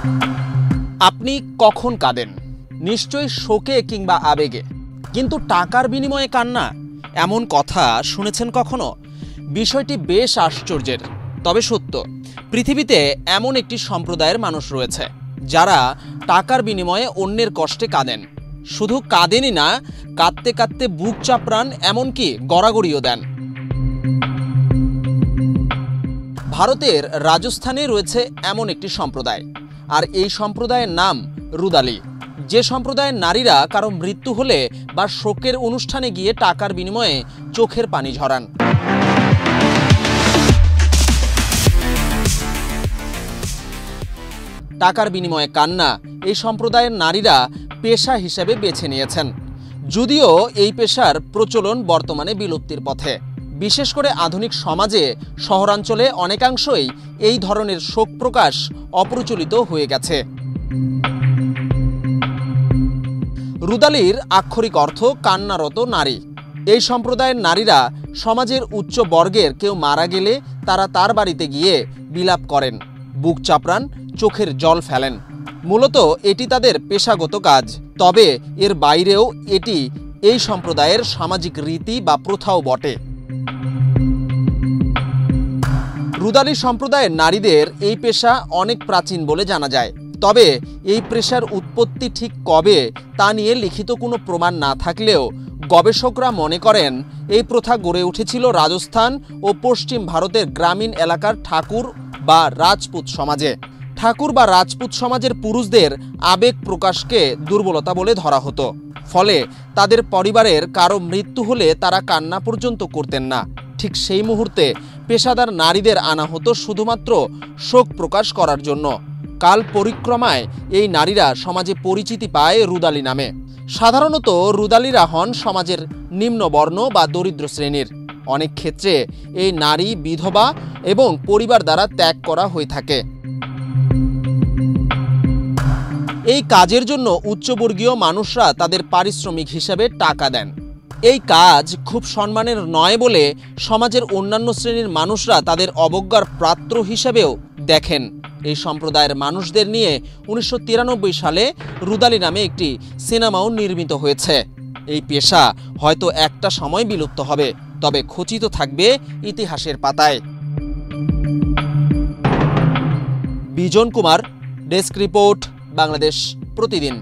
আপনি কখন কাঁদেন? নিশ্চয়ই শোকে কিংবা আবেগে। কিন্তু টাকার বিনিময়ে কান্না, এমন কথা শুনেছেন কখনো? বিষয়টি বেশ আশ্চর্যের, তবে সত্য। পৃথিবীতে এমন একটি সম্প্রদায়ের মানুষ রয়েছে যারা টাকার বিনিময়ে অন্যের কষ্টে কাঁদেন। শুধু কাঁদেনই না, কাঁদতে কাঁদতে বুক চাপড়ান, এমনকি গড়াগড়িও দেন। ভারতের রাজস্থানে রয়েছে এমন একটি সম্প্রদায়, আর এই সম্প্রদায়ের নাম রুদালি। যে সম্প্রদায়ের নারীরা কারো মৃত্যু হলে বা শোকের অনুষ্ঠানে গিয়ে টাকার বিনিময়ে চোখের পানি ঝরান। টাকার বিনিময়ে কান্না এই সম্প্রদায়ের নারীরা পেশা হিসেবে বেছে নিয়েছেন, যদিও এই পেশার প্রচলন বর্তমানে বিলুপ্তির পথে। বিশেষ করে আধুনিক সমাজে শহরাঞ্চলে অনেকাংশই এই ধরনের শোক প্রকাশ অপ্রচলিত হয়ে গেছে। রুদালির আক্ষরিক অর্থ কান্নারত নারী। এই সম্প্রদায়ের নারীরা সমাজের উচ্চ বর্গের কেউ মারা গেলে তারা তার বাড়িতে গিয়ে বিলাপ করেন, বুক চাপড়ান, চোখের জল ফেলেন। মূলত এটি তাদের পেশাগত কাজ, তবে এর বাইরেও এটি এই সম্প্রদায়ের সামাজিক রীতি বা প্রথাও বটে। রুদালি সম্প্রদায়ের নারীদের এই পেশা অনেক প্রাচীন বলে জানা যায়, তবে এই পেশার উৎপত্তি ঠিক কবে তা নিয়ে লিখিত কোনো প্রমাণ না থাকলেও গবেষকরা মনে করেন এই প্রথা গড়ে উঠেছিল রাজস্থান ও পশ্চিম ভারতের গ্রামীণ এলাকার ঠাকুর বা রাজপুত সমাজে। ঠাকুর বা রাজপুত সমাজের পুরুষদের আবেগ প্রকাশকে দুর্বলতা বলে ধরা হতো, ফলে তাদের পরিবারের কারো মৃত্যু হলে তারা কান্না পর্যন্ত করতেন না। ঠিক সেই মুহূর্তে পেশাদার নারীদের আনা হতো শুধুমাত্র শোক প্রকাশ করার জন্য। কাল পরিক্রমায় এই নারীরা সমাজে পরিচিতি পায় রুদালি নামে। সাধারণত রুদালিরা হন সমাজের নিম্নবর্ণ বা দরিদ্র শ্রেণীর। অনেক ক্ষেত্রে এই নারী বিধবা এবং পরিবার দ্বারা ত্যাগ করা হয়ে থাকে। এই কাজের জন্য উচ্চবর্গীয় মানুষরা তাদের পারিশ্রমিক হিসেবে টাকা দেন। এই কাজ খুব সম্মানের নয় বলে সমাজের অন্যান্য শ্রেণীর মানুষরা তাদের অবজ্ঞার পাত্র হিসেবেও দেখেন। এই সম্প্রদায়ের মানুষদের নিয়ে 1993 সালে রুদালি নামে একটি সিনেমাও নির্মিত হয়েছে। এই পেশা হয়তো একটা সময় বিলুপ্ত হবে, তবে খচিত থাকবে ইতিহাসের পাতায়। বিজন কুমার, ডেস্ক রিপোর্ট, বাংলাদেশ প্রতিদিন।